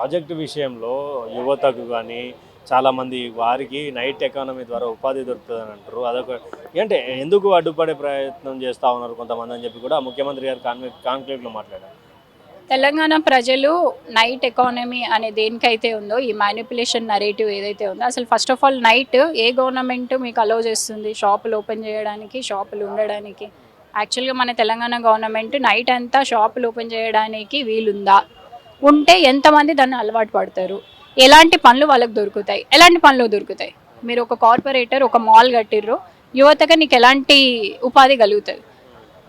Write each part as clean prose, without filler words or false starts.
Project విషయంలో యువతకు కానీ చాలామంది వారికి నైట్ ఎకానమీ ద్వారా ఉపాధి దొరుకుతుందని అంటారు. అదొక అంటే ఎందుకు అడ్డుపడే ప్రయత్నం చేస్తూ ఉన్నారు కొంతమంది అని చెప్పి కూడా ముఖ్యమంత్రి గారు కాన్క్లేవ్లో మాట్లాడారు. తెలంగాణ ప్రజలు నైట్ ఎకానమీ అనే దేనికైతే ఉందో, ఈ మ్యానిపులేషన్ నరేటివ్ ఏదైతే ఉందో, అసలు first of all night A government మీకు అలౌ చేస్తుంది షాపులు ఓపెన్ చేయడానికి, షాపులు ఉండడానికి? యాక్చువల్గా మన తెలంగాణ గవర్నమెంట్ నైట్ అంతా షాపులు ఓపెన్ చేయడానికి వీలుందా? ఉంటే ఎంతమంది దాన్ని అలవాటు పడతారు? ఎలాంటి పనులు వాళ్ళకి దొరుకుతాయి? ఎలాంటి పనులు దొరుకుతాయి? మీరు ఒక కార్పొరేటర్ ఒక మాల్ కట్టిర్రు, యువతకి నీకు ఎలాంటి ఉపాధి కలుగుతుంది?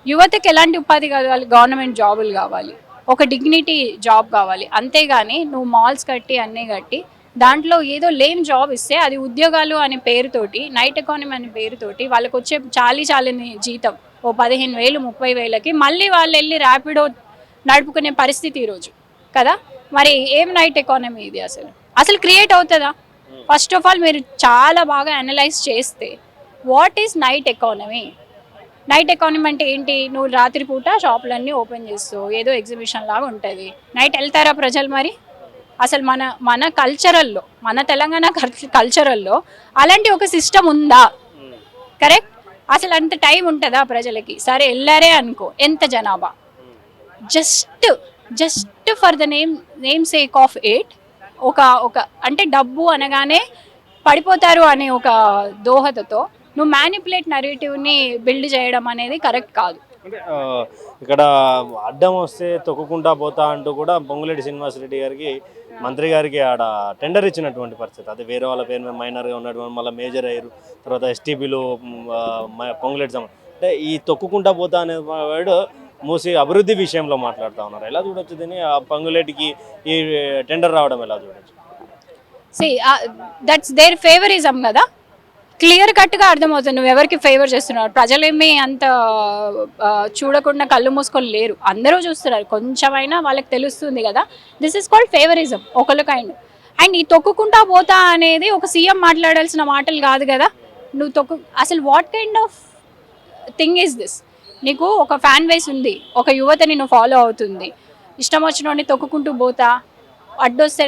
యువతకి ఎలాంటి ఉపాధి కలగాలి? గవర్నమెంట్ జాబులు కావాలి, ఒక డిగ్నిటీ జాబ్ కావాలి. అంతేగాని నువ్వు మాల్స్ కట్టి అన్నీ కట్టి దాంట్లో ఏదో లేని జాబ్ ఇస్తే అది ఉద్యోగాలు అనే పేరుతోటి, నైట్ ఎకానమీ అనే పేరుతోటి వాళ్ళకి వచ్చే చాలని జీతం ఓ 15,000 30,000కి మళ్ళీ వాళ్ళు వెళ్ళి ర్యాపిడో నడుపుకునే పరిస్థితి ఈరోజు కదా. మరి ఏం నైట్ ఎకానమీ ఇది? అసలు అసలు క్రియేట్ అవుతుందా? ఫస్ట్ ఆఫ్ ఆల్ మీరు చాలా బాగా అనలైజ్ చేస్తే what is night economy? Night economy అంటే ఏంటి? నువ్వు రాత్రిపూట షాపులన్నీ ఓపెన్ చేస్తావు, ఏదో ఎగ్జిబిషన్ లాగా ఉంటుంది. నైట్ వెళ్తారా ప్రజలు? మరి అసలు మన కల్చరల్లో, మన తెలంగాణ కల్చరల్లో అలాంటి ఒక సిస్టమ్ ఉందా? కరెక్ట్. అసలు అంత టైం ఉంటుందా ప్రజలకి? సరే వెళ్ళారే అనుకో, ఎంత జనాభా? Just for the name sake of it, ఒక అంటే డబ్బు అనగానే పడిపోతారు అనే ఒక దోహదతో నువ్వు మ్యానిపులేట్ నరేటివ్ని బిల్డ్ చేయడం అనేది కరెక్ట్ కాదు. అంటే ఇక్కడ అడ్డం వస్తే తొక్కుకుంటా పోతా అంటూ కూడా పొంగులేటి శ్రీనివాసరెడ్డి గారికి మంత్రి గారికి ఆడ టెండర్ ఇచ్చినటువంటి పరిస్థితి. అది వేరే వాళ్ళ పేరు మీద మైనర్గా ఉన్నటువంటి మళ్ళీ మేజర్ అయ్యారు. తర్వాత ఎస్టీబీలు పొంగులేటి అంటే ఈ తొక్కుకుంటా పోతా అనే వాడు మూసి అభివృద్ధి విషయంలో మాట్లాడుతూ ఉన్నారు. ఎలా చూడొచ్చు దీన్ని? ఆ పొంగులేటికి ఈ టెండర్ రావడం ఎలా చూడొచ్చు? దట్స్ దేర్ ఫేవరిజం కదా. క్లియర్ కట్గా అర్థమవుతుంది నువ్వు ఎవరికి ఫేవర్ చేస్తున్నావు. ప్రజలేమీ అంత చూడకుండా కళ్ళు మూసుకొని లేరు, అందరూ చూస్తున్నారు. కొంచెమైనా వాళ్ళకి తెలుస్తుంది కదా. దిస్ ఈస్ కాల్డ్ ఫేవరిజం ఒకళ్ళు కైండ్. అండ్ ఈ తొక్కుకుంటా పోతా అనేది ఒక సీఎం మాట్లాడాల్సిన మాటలు కాదు కదా. నువ్వు అసలు what kind of thing is this? నీకు ఒక ఫ్యాన్ బేస్ ఉంది, ఒక యువత నిన్ను ఫాలో అవుతుంది, ఇష్టం వచ్చినోడిని తొక్కుకుంటూ పోతా, అడ్డొస్తే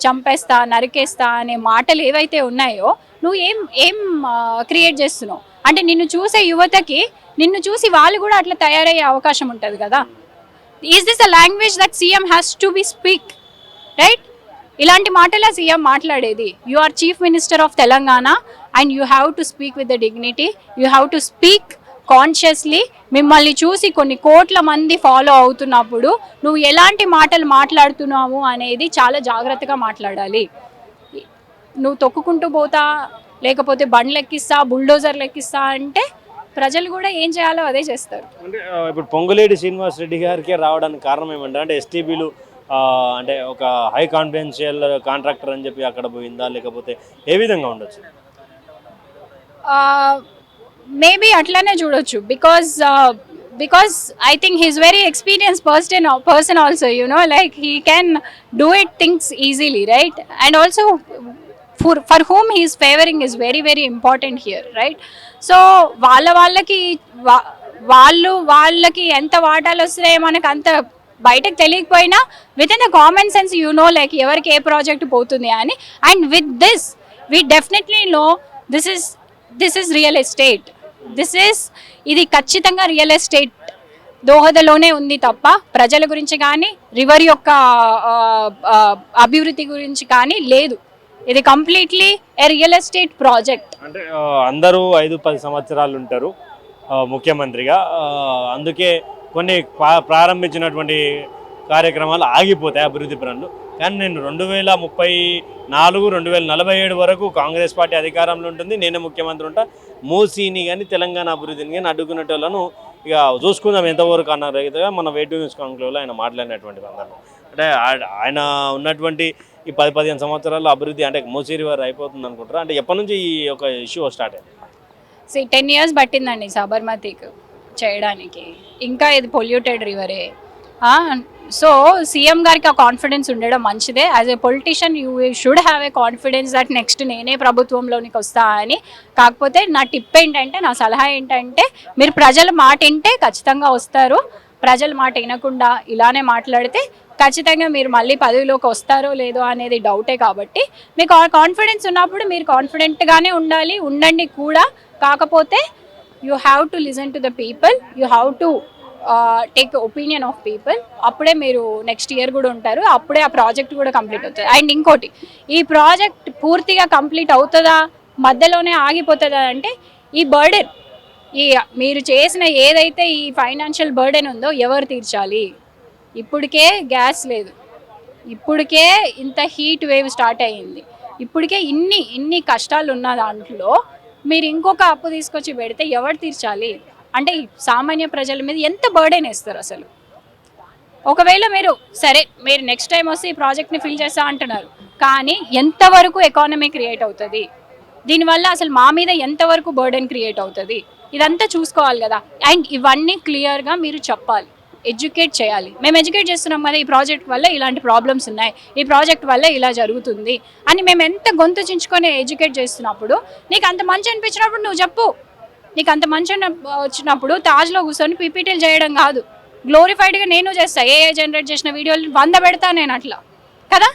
చంపేస్తా నరికేస్తా అనే మాటలు ఏవైతే ఉన్నాయో నువ్వు ఏం క్రియేట్ చేస్తున్నావు? అంటే నిన్ను చూసే యువతకి నిన్ను చూసి వాళ్ళు కూడా అట్లా తయారయ్యే అవకాశం ఉంటుంది కదా. Is this a language that CM has to be speak, right? ఇలాంటి మాటలే సీఎం మాట్లాడేది. You are chief minister of Telangana and you have to speak with the dignity, you have to speak consciously. మిమ్మల్ని చూసి కొన్ని కోట్ల మంది ఫాలో అవుతున్నప్పుడు నువ్వు ఎలాంటి మాటలు మాట్లాడుతున్నావు అనేది చాలా జాగ్రత్తగా మాట్లాడాలి. నువ్వు తొక్కుకుంటూ పోతా, లేకపోతే బండ్లు ఎక్కిస్తా, బుల్డోజర్లు ఎక్కిస్తా అంటే ప్రజలు కూడా ఏం చేయాలో అదే చేస్తారు. అంటే ఇప్పుడు పొంగులేటి శ్రీనివాసరెడ్డి గారికి రావడానికి కారణం ఏమంటారు? అంటే ఎస్టీబీలు అంటే ఒక హై కాన్ఫిడెన్షియల్ కాంట్రాక్టర్ అని చెప్పి అక్కడ పోయిందా, లేకపోతే ఏ విధంగా ఉండొచ్చు? మేబీ అట్లానే చూడొచ్చు. Because I think he's very experience person also, like he can do it things easily, right? And also for whom he is favoring is very very important here, right? So వాళ్ళకి ఎంత వాటాలు వస్తున్నాయో మనకు అంత బయటకు తెలియకపోయినా with in the common sense like ఎవరికి ఏ ప్రాజెక్ట్ పోతుంది అని. And with this we definitely know this is real estate. ఇది ఖచ్చితంగా రియల్ ఎస్టేట్ దోహదలోనే ఉంది తప్ప ప్రజల గురించి కానీ రివర్ యొక్క అభివృద్ధి గురించి కానీ లేదు. ఇది కంప్లీట్లీ ఏ రియల్ ఎస్టేట్ ప్రాజెక్ట్. అంటే అందరూ 5-10 సంవత్సరాలు ఉంటారు ముఖ్యమంత్రిగా, అందుకే కొన్ని ప్రారంభించినటువంటి కార్యక్రమాలు ఆగిపోతాయి అభివృద్ధి పనులు. కానీ నేను 2034 2047 వరకు కాంగ్రెస్ పార్టీ అధికారంలో ఉంటుంది, నేనే ముఖ్యమంత్రి ఉంటా, మూసీని కానీ తెలంగాణ అభివృద్ధిని కానీ అడ్డుకునేటోళ్ళను ఇక చూసుకుందాం ఎంతవరకు అన్నారు రైతుగా మన వేటు న్యూస్ కాంక్లేవ్లో ఆయన మాట్లాడినటువంటి సందర్భం. అంటే ఆయన ఉన్నటువంటి ఈ 10-15 సంవత్సరాల్లో అభివృద్ధి అంటే మూసీ రివర్ అయిపోతుంది అనుకుంటారా? అంటే ఎప్పటి నుంచి ఈ యొక్క ఇష్యూ స్టార్ట్ అయింది? 10 years పట్టిందండి సబర్మతికి చేయడానికి. ఇంకా ఇది పొల్యూటెడ్ రివరే. సో సీఎం గారికి ఆ కాన్ఫిడెన్స్ ఉండడం మంచిదే. As a politician you should have a confidence that next నేనే ప్రభుత్వంలోనికి వస్తా అని. కాకపోతే నా టిప్ ఏంటంటే, నా సలహా ఏంటంటే, మీరు ప్రజల మాట వింటే ఖచ్చితంగా వస్తారు. ప్రజల మాట వినకుండా ఇలానే మాట్లాడితే ఖచ్చితంగా మీరు మళ్ళీ పదవిలోకి వస్తారో లేదో అనేది డౌటే. కాబట్టి మీకు కాన్ఫిడెన్స్ ఉన్నప్పుడు మీరు కాన్ఫిడెంట్గానే ఉండండి కూడా. కాకపోతే you have to listen to the people, you have to take opinion of people. అప్పుడే మీరు నెక్స్ట్ ఇయర్ కూడా ఉంటారు, అప్పుడే ఆ ప్రాజెక్ట్ కూడా కంప్లీట్ అవుతుంది. అండ్ ఇంకోటి, ఈ ప్రాజెక్ట్ పూర్తిగా కంప్లీట్ అవుతుందా మధ్యలోనే ఆగిపోతుందా అంటే ఈ బర్డెన్, ఈ మీరు చేసిన ఏదైతే ఈ ఫైనాన్షియల్ బర్డెన్ ఉందో ఎవరు తీర్చాలి? ఇప్పటికే గ్యాస్ లేదు, ఇప్పటికే ఇంత హీట్ వేవ్ స్టార్ట్ అయ్యింది, ఇప్పటికే ఇన్ని కష్టాలు ఉన్న దాంట్లో మీరు ఇంకొక అప్పు తీసుకొచ్చి పెడితే ఎవరు తీర్చాలి? అంటే సామాన్య ప్రజల మీద ఎంత బర్డెన్ వేస్తారు అసలు? ఒకవేళ మీరు నెక్స్ట్ టైం వస్తే ఈ ప్రాజెక్ట్ని ఫిల్ చేస్తా అంటున్నారు, కానీ ఎంతవరకు ఎకానమీ క్రియేట్ అవుతుంది దీనివల్ల? అసలు మా మీద ఎంతవరకు బర్డెన్ క్రియేట్ అవుతుంది? ఇదంతా చూసుకోవాలి కదా. అండ్ ఇవన్నీ క్లియర్గా మీరు చెప్పాలి, ఎడ్యుకేట్ చేయాలి. మేము ఎడ్యుకేట్ చేస్తున్నాం కదా, ఈ ప్రాజెక్ట్ వల్ల ఇలాంటి ప్రాబ్లమ్స్ ఉన్నాయి, ఈ ప్రాజెక్ట్ వల్ల ఇలా జరుగుతుంది అని మేము ఎంత గొంతు చించుకొని ఎడ్యుకేట్ చేస్తున్నప్పుడు, నీకు అంత మంచి అనిపించినప్పుడు నువ్వు చెప్పు. నీకు అంత మంచి వచ్చినప్పుడు తాజ్లో కూర్చొని పీపీటీలు చేయడం కాదు, గ్లోరిఫైడ్గా నేను చేస్తాను. ఏ జనరేట్ చేసిన వీడియోలు 100 పెడతా నేను అట్లా కదా.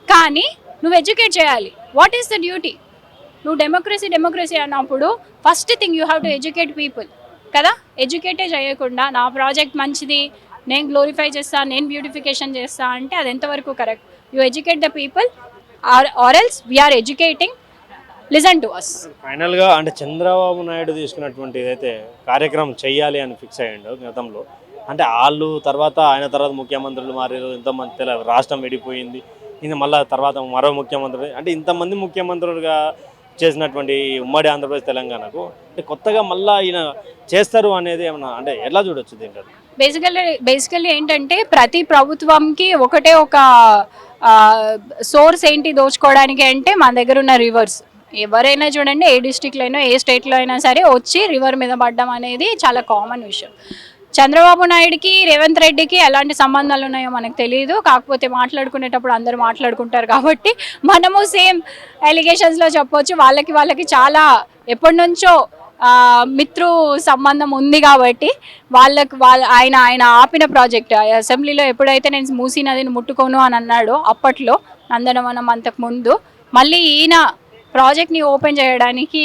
కానీ నువ్వు ఎడ్యుకేట్ చేయాలి. What is the duty? నువ్వు డెమోక్రసీ అన్నప్పుడు first thing you have to educate people కదా. ఎడ్యుకేటే చేయకుండా నా ప్రాజెక్ట్ మంచిది, నేను గ్లోరిఫై చేస్తాను, నేను బ్యూటిఫికేషన్ చేస్తా అంటే అది ఎంతవరకు correct? You educate the people or else we are educating, listen to us. ఫైనల్గా అంటే చంద్రబాబు నాయుడు తీసుకున్నటువంటి ఏదైతే కార్యక్రమం చెయ్యాలి అని ఫిక్స్ అయ్యిండో గతంలో, అంటే వాళ్ళు తర్వాత ఆయన తర్వాత ముఖ్యమంత్రులు మారారు, ఎంతోమంది రాష్ట్రం విడిపోయింది, ఇది మళ్ళీ తర్వాత మరో ముఖ్యమంత్రి, అంటే ఇంతమంది ముఖ్యమంత్రులుగా చేసినటువంటి ఉమ్మడి ఆంధ్రప్రదేశ్ తెలంగాణకు అంటే కొత్తగా మళ్ళీ ఈయన చేస్తారు అనేది ఏమన్నా అంటే ఎలా చూడొచ్చు దీంట్లో? బేసికల్లీ ఏంటంటే ప్రతి ప్రభుత్వంకి ఒకటే ఒక సోర్స్ ఏంటి దోచుకోవడానికి అంటే మన దగ్గర ఉన్న రివర్స్. ఎవరైనా చూడండి, ఏ డిస్టిక్లో అయినా ఏ స్టేట్లో అయినా సరే వచ్చి రివర్ మీద పడ్డం అనేది చాలా కామన్ విషయం. చంద్రబాబు నాయుడుకి రేవంత్ రెడ్డికి ఎలాంటి సంబంధాలు ఉన్నాయో మనకు తెలియదు. కాకపోతే మాట్లాడుకునేటప్పుడు అందరూ మాట్లాడుకుంటారు కాబట్టి మనము సేమ్ ఎలిగేషన్స్లో చెప్పొచ్చు. వాళ్ళకి చాలా ఎప్పటి నుంచో మిత్రు సంబంధం ఉంది కాబట్టి ఆయన ఆపిన ప్రాజెక్ట్ అసెంబ్లీలో ఎప్పుడైతే నేను మూసీ నదిని ముట్టుకోను అని అన్నాడో అప్పట్లో నందనవనం అంతకు ముందు, మళ్ళీ ఈయన ప్రాజెక్ట్ని ఓపెన్ చేయడానికి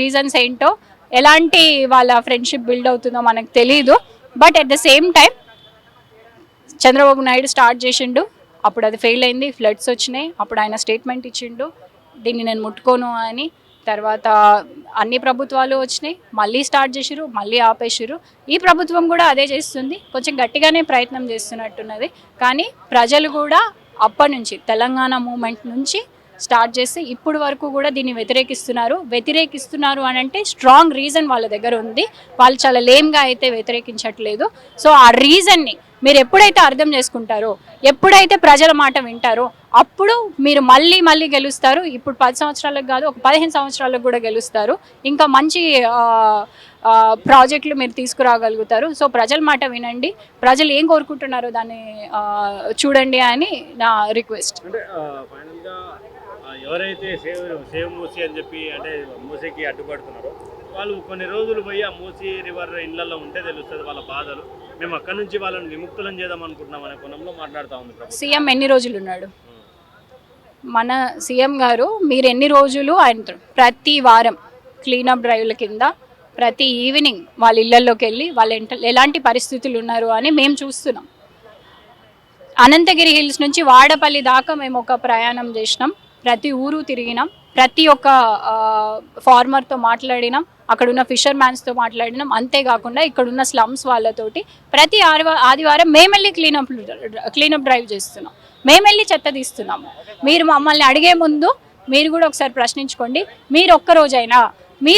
రీజన్స్ ఏంటో, ఎలాంటి వాళ్ళ ఫ్రెండ్షిప్ బిల్డ్ అవుతుందో మనకు తెలీదు. But at the same time Chandrababu Naidu start చేసిండు, అప్పుడు అది ఫెయిల్ అయింది, ఫ్లడ్స్ వచ్చినాయి, అప్పుడు ఆయన స్టేట్మెంట్ ఇచ్చిండు దీన్ని నేను ముట్టుకోను అని. తర్వాత అన్ని ప్రభుత్వాలు వచ్చినాయి, మళ్ళీ స్టార్ట్ చేసిరు, మళ్ళీ ఆపేసిరు. ఈ ప్రభుత్వం కూడా అదే చేస్తుంది, కొంచెం గట్టిగానే ప్రయత్నం చేస్తున్నట్టున్నది. కానీ ప్రజలు కూడా అప్పటి నుంచి తెలంగాణ మూమెంట్ నుంచి స్టార్ట్ చేసి ఇప్పుడు వరకు కూడా దీన్ని వ్యతిరేకిస్తున్నారు అని అంటే స్ట్రాంగ్ రీజన్ వాళ్ళ దగ్గర ఉంది. వాళ్ళు చాలా లేమ్గా అయితే వ్యతిరేకించట్లేదు. సో ఆ రీజన్ని మీరు ఎప్పుడైతే అర్థం చేసుకుంటారో, ఎప్పుడైతే ప్రజల మాట వింటారో, అప్పుడు మీరు మళ్ళీ గెలుస్తారు. ఇప్పుడు 10 సంవత్సరాలకు కాదు, ఒక 15 సంవత్సరాలకు కూడా గెలుస్తారు. ఇంకా మంచి ప్రాజెక్టులు మీరు తీసుకురాగలుగుతారు. సో ప్రజల మాట వినండి, ప్రజలు ఏం కోరుకుంటున్నారో దాన్ని చూడండి అని నా రిక్వెస్ట్. ఎవరైతే సేవ్ మూసీ అని చెప్పి అంటే మూసీకి అడ్డుపడుతున్నారో వాళ్ళు కొన్ని రోజులు పోయి ఆ మూసీ రివర్ ఇళ్లలో ఉంటే తెలుస్తుంది వాళ్ళ బాధలు. మేము అక్కడి నుంచి వాళ్ళని విముక్తులను చేద్దాం అనుకుంటున్నాం అనే కోణంలో మాట్లాడుతూ ఉంది. సీఎం ఎన్ని రోజులు ఉన్నాడు? మన సీఎం గారు మీరు ఎన్ని రోజులు ఆయన ప్రతి వారం క్లీనప్ డ్రైవ్ల కింద ప్రతి ఈవినింగ్ వాళ్ళ ఇళ్లలోకి వెళ్ళి వాళ్ళు ఎలాంటి పరిస్థితులు ఉన్నారు అని మేము చూస్తున్నాం. అనంతగిరి హిల్స్ నుంచి వాడపల్లి దాకా మేము ఒక ప్రయాణం చేసినాం, ప్రతి ఊరు తిరిగినాం, ప్రతి ఒక్క ఫార్మర్తో మాట్లాడినాం, అక్కడ ఉన్న ఫిషర్ మ్యాన్స్తో మాట్లాడినాం. అంతేకాకుండా ఇక్కడ ఉన్న స్లమ్స్ వాళ్ళతోటి ప్రతి ఆదివారం మేము వెళ్ళి క్లీనప్ డ్రైవ్ చేస్తున్నాం, మేము వెళ్ళి చెత్త తీస్తున్నాము. మీరు మమ్మల్ని అడిగే ముందు మీరు కూడా ఒకసారి ప్రశ్నించుకోండి. మీరు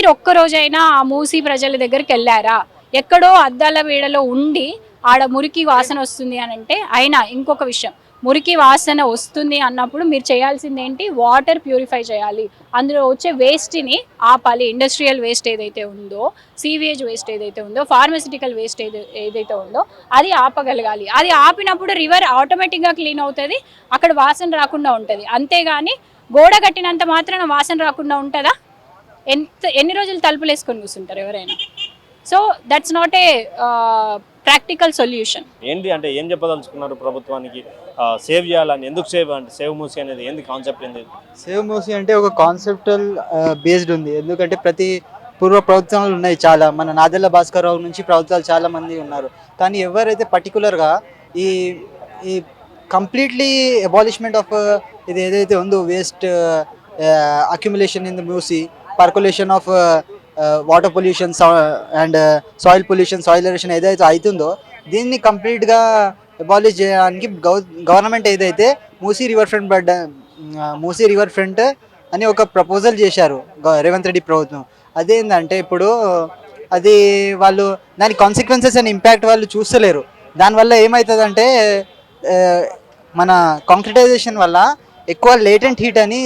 ఒక్కరోజైనా ఆ మూసీ ప్రజల దగ్గరికి వెళ్ళారా? ఎక్కడో అద్దాల వీడలో ఉండి ఆడ మురికి వాసన వస్తుంది అని అంటే, అయినా ఇంకొక విషయం, మురికి వాసన వస్తుంది అన్నప్పుడు మీరు చేయాల్సింది ఏంటి? వాటర్ ప్యూరిఫై చేయాలి, అందులో వచ్చే వేస్ట్ని ఆపాలి. ఇండస్ట్రియల్ వేస్ట్ ఏదైతే ఉందో, సీవేజ్ వేస్ట్ ఏదైతే ఉందో, ఫార్మసిటికల్ వేస్ట్ ఏదైతే ఉందో అది ఆపగలగాలి. అది ఆపినప్పుడు రివర్ ఆటోమేటిక్గా క్లీన్ అవుతుంది, అక్కడ వాసన రాకుండా ఉంటుంది. అంతేగాని గోడ కట్టినంత మాత్రాన వాసన రాకుండా ఉంటుందా? ఎన్ని రోజులు తలుపులు వేసుకొని కూర్చుంటారు ఎవరైనా? So that's not a practical solution. ఏంటి అంటే ఏం చెప్పదలుచుకున్నారు ప్రభుత్వానికి? సేవ్ చేయాలని, ఎందుకు సేవ్ అంటే సేవ్ మూసీ అనేది ఏంది కాన్సెప్ట్ ఏంది? సేవ్ మూసీ అంటే ఒక కాన్సెప్టల్ బేస్డ్ ఉంది. ఎందుకంటే ప్రతి పూర్వ ప్రభుత్వాలు ఉన్నాయి చాలా, మన నాదెళ్ల భాస్కర్రావు నుంచి ప్రభుత్వాలు చాలా మంది ఉన్నారు. కానీ ఎవరైతే పర్టికులర్గా ఈ ఈ కంప్లీట్లీ అబాలిష్మెంట్ ఆఫ్ ఇది ఏదైతే ఉందో waste accumulation in the Musi, percolation of water pollution and soil pollution, soil erosion ఏదైతే అవుతుందో దీన్ని కంప్లీట్గా అబాలిష్ చేయడానికి గవర్నమెంట్ ఏదైతే మూసీ రివర్ ఫ్రంట్ అని ఒక ప్రపోజల్ చేశారు రేవంత్ రెడ్డి ప్రభుత్వం. అదేంటంటే ఇప్పుడు అది వాళ్ళు దాని కాన్సిక్వెన్సెస్ అండ్ ఇంపాక్ట్ వాళ్ళు చూస్తలేరు. దానివల్ల ఏమవుతుందంటే మన కాంక్రిటైజేషన్ వల్ల ఎక్కువ లేటెంట్ హీట్ అని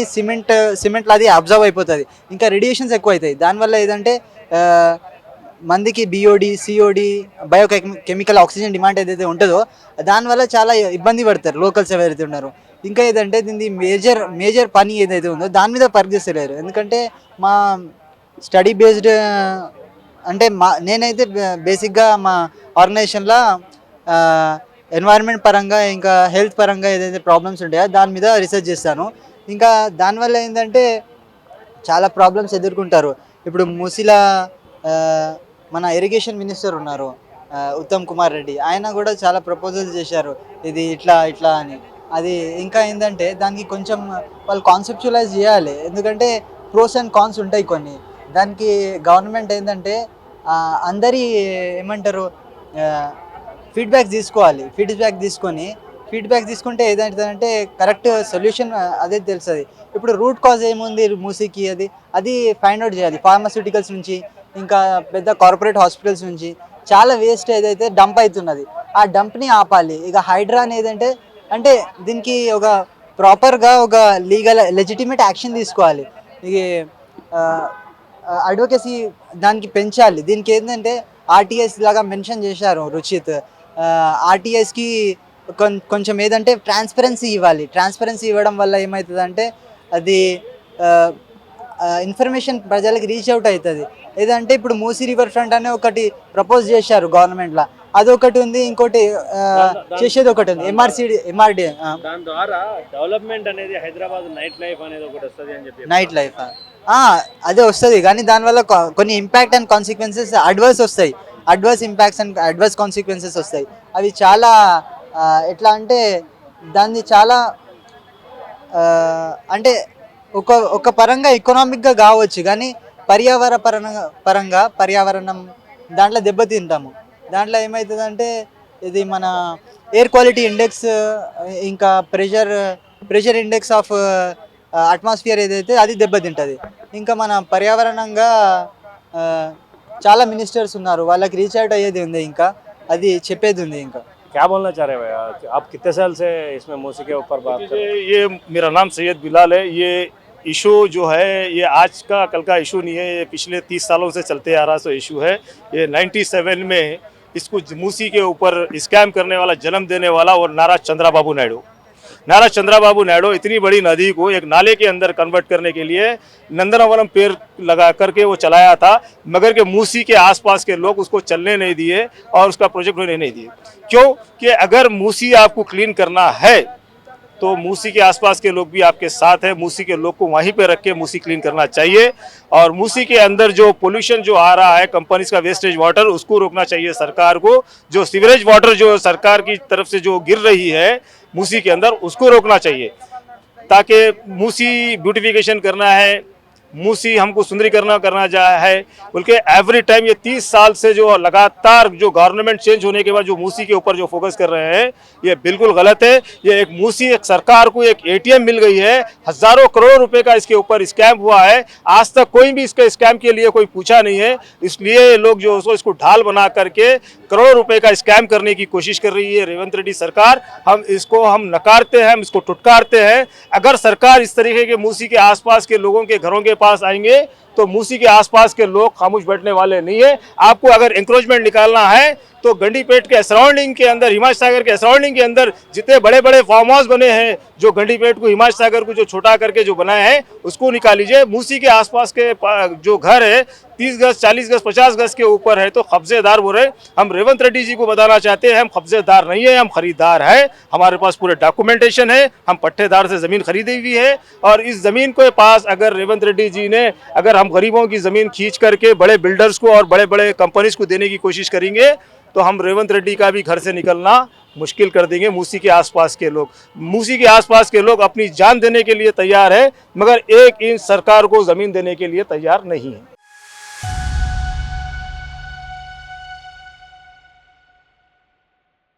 సిమెంట్లో అది అబ్జర్వ్ అయిపోతుంది, ఇంకా రేడియేషన్స్ ఎక్కువ అవుతాయి. దానివల్ల ఏదంటే మందికి BOD, COD, biochemical oxygen demand ఏదైతే ఉంటుందో దానివల్ల చాలా ఇబ్బంది పడతారు లోకల్స్ ఎవరైతే ఉన్నారో. ఇంకా ఏదంటే దీన్ని మేజర్ పని ఏదైతే ఉందో దాని మీద పరిగెత్తలేరు. ఎందుకంటే మా స్టడీ బేస్డ్ అంటే నేనైతే బేసిక్గా మా ఆర్గనైజేషన్లో ఎన్వైరన్మెంట్ పరంగా ఇంకా హెల్త్ పరంగా ఏదైతే ప్రాబ్లమ్స్ ఉంటాయో దాని మీద రీసెర్చ్ చేస్తాను. ఇంకా దానివల్ల ఏంటంటే చాలా ప్రాబ్లమ్స్ ఎదుర్కొంటారు. ఇప్పుడు మూసీలా మన ఇరిగేషన్ మినిస్టర్ ఉన్నారు ఉత్తమ్ కుమార్ రెడ్డి, ఆయన కూడా చాలా ప్రపోజల్స్ చేశారు ఇది ఇట్లా అని. అది ఇంకా ఏంటంటే దానికి కొంచెం వాళ్ళు కాన్సెప్చువలైజ్ చేయాలి. ఎందుకంటే ప్రోస్ అండ్ కాన్స్ ఉంటాయి కొన్ని. దానికి గవర్నమెంట్ ఏంటంటే అందరి ఏమంటారు ఫీడ్బ్యాక్ తీసుకుంటే ఏదంటే కరెక్ట్ సొల్యూషన్ అదే తెలుస్తుంది. ఇప్పుడు రూట్ కాజ్ ఏముంది మూసీకి అది ఫైండ్ అవుట్ చేయాలి. ఫార్మాస్యూటికల్స్ నుంచి ఇంకా పెద్ద కార్పొరేట్ హాస్పిటల్స్ నుంచి చాలా వేస్ట్ ఏదైతే డంప్ అవుతున్నది ఆ డంప్ని ఆపాలి. ఇక హైడ్రా అనేది అంటే దీనికి ఒక ప్రాపర్గా ఒక లెజిటిమేట్ యాక్షన్ తీసుకోవాలి. ఇక అడ్వకేసీ దానికి పెంచాలి. దీనికి ఏంటంటే ఆర్టీఎస్ లాగా మెన్షన్ చేశారు రుచిత్. ఆర్టీఎస్కి కొంచెం ఏదంటే ట్రాన్స్పరెన్సీ ఇవ్వడం వల్ల ఏమవుతుందంటే అది ఇన్ఫర్మేషన్ ప్రజలకు రీచ్ అవుట్ అవుతుంది. ఏదంటే ఇప్పుడు మూసీ రివర్ ఫ్రంట్ అనే ఒకటి ప్రపోజ్ చేశారు గవర్నమెంట్లో, అదొకటి ఉంది, ఇంకోటి చేసేది ఒకటి ఉంది ఎంఆర్డి. దాని ద్వారా డెవలప్మెంట్ అనేది హైదరాబాద్ నైట్ లైఫ్ అనేది ఒకటి వస్తుంది అని చెప్పి. నైట్ లైఫ్ అదే వస్తుంది, కానీ దానివల్ల కొన్ని impact and consequences adverse impacts and adverse consequences వస్తాయి. అవి చాలా ఎట్లా అంటే దాన్ని చాలా అంటే ఒక పరంగా ఎకనామిక్గా కావచ్చు, కానీ పర్యావరణం దాంట్లో దెబ్బతింటాము. దాంట్లో ఏమవుతుందంటే ఇది మన ఎయిర్ క్వాలిటీ ఇండెక్స్ ఇంకా ప్రెషర్ ఇండెక్స్ ఆఫ్ అట్మాస్ఫియర్ ఏదైతే అది దెబ్బతింటుంది. ఇంకా మన పర్యావరణంగా చాలా మినిస్టర్స్ ఉన్నారు, వాళ్ళకి రీచ్ అవుట్ అయ్యేది ఉంది, ఇంకా అది చెప్పేది ఉంది. ఇంకా क्या बोलना चाह रहे हैं भैया? आप कितने साल से इसमें मूसी के ऊपर बात कर रहे हैं? ये मेरा नाम सैयद बिलाल है। ये इशू जो है ये आज का कल का इशू नहीं है, ये पिछले 30 सालों से चलते आ रहा इशू है। ये 97 में इसको मूसी के ऊपर स्कैम करने वाला, जन्म देने वाला और नारा चंद्रबाबू नायडू इतनी बड़ी नदी को एक नाले के अंदर कन्वर्ट करने के लिए नंदनवनम पेड़ लगा करके वो चलाया था, मगर के मूसी के आसपास के लोग उसको चलने नहीं दिए और उसका प्रोजेक्ट होने नहीं दिए। क्यों कि अगर मूसी आपको क्लीन करना है तो मूसी के आसपास के लोग भी आपके साथ हैं, मूसी के लोग को वहीं पे रख के मूसी क्लीन करना चाहिए। और मूसी के अंदर जो पोल्यूशन जो आ रहा है कंपनीज का वेस्टेज वाटर, उसको रोकना चाहिए सरकार को। जो सीवरेज वाटर जो सरकार की तरफ से जो गिर रही है मूसी के अंदर, उसको रोकना चाहिए, ताकि मूसी ब्यूटिफिकेशन करना है, मूसी हमको सुंदरीकरण करना है। बल्कि एवरी टाइम ये 30 साल से जो लगातार जो गवर्नमेंट चेंज होने के बाद जो मूसी के ऊपर जो फोकस कर रहे हैं, ये बिल्कुल गलत है। ये एक मूसी एक सरकार को एक एटीएम मिल गई है, हजारों करोड़ रुपए का इसके ऊपर स्कैम हुआ है। आज तक कोई भी इसके स्कैम के लिए कोई पूछा नहीं है, इसलिए लोग जो इसको ढाल बना करके करोड़ों रुपए का स्कैम करने की कोशिश कर रही है रेवंत रेड्डी सरकार। हम नकारते हैं, हम इसको टुटकारते हैं। अगर सरकार इस तरीके के मूसी के आसपास के लोगों के घरों के पास आएंगे तो मूसी के आसपास के लोग खामोश बैठने वाले नहीं है। आपको अगर इंक्रोचमेंट निकालना है तो गंडीपेट के सराउंडिंग के अंदर, हिमायत सागर के सराउंडिंग के अंदर जितने बड़े बड़े फार्म हाउस बने हैं, जो गंडीपेट को, हिमायत सागर को जो छोटा करके जो बनाए हैं, उसको निकाल लीजिए। मूसी के आसपास के जो घर है 30 गज, 40 गज, 50 गज के ऊपर है तो कब्जेदार बोल रहे। हम रेवंत रेड्डी जी को बताना चाहते हैं, हम कब्जेदार नहीं है, हम खरीदार है। हमारे पास पूरे डॉक्यूमेंटेशन है, हम पट्टेदार से ज़मीन खरीदी हुई है। और इस ज़मीन के पास अगर रेवंत रेड्डी जी ने, अगर हम गरीबों की ज़मीन खींच करके बड़े बिल्डर्स को और बड़े बड़े कंपनीज को देने की कोशिश करेंगे तो हम रेवंत रेड्डी का भी घर से निकलना मुश्किल कर देंगे। मूसी के आसपास के लोग, मूसी के आसपास के लोग अपनी जान देने के लिए तैयार है, मगर 1 इंच सरकार को ज़मीन देने के लिए तैयार नहीं है।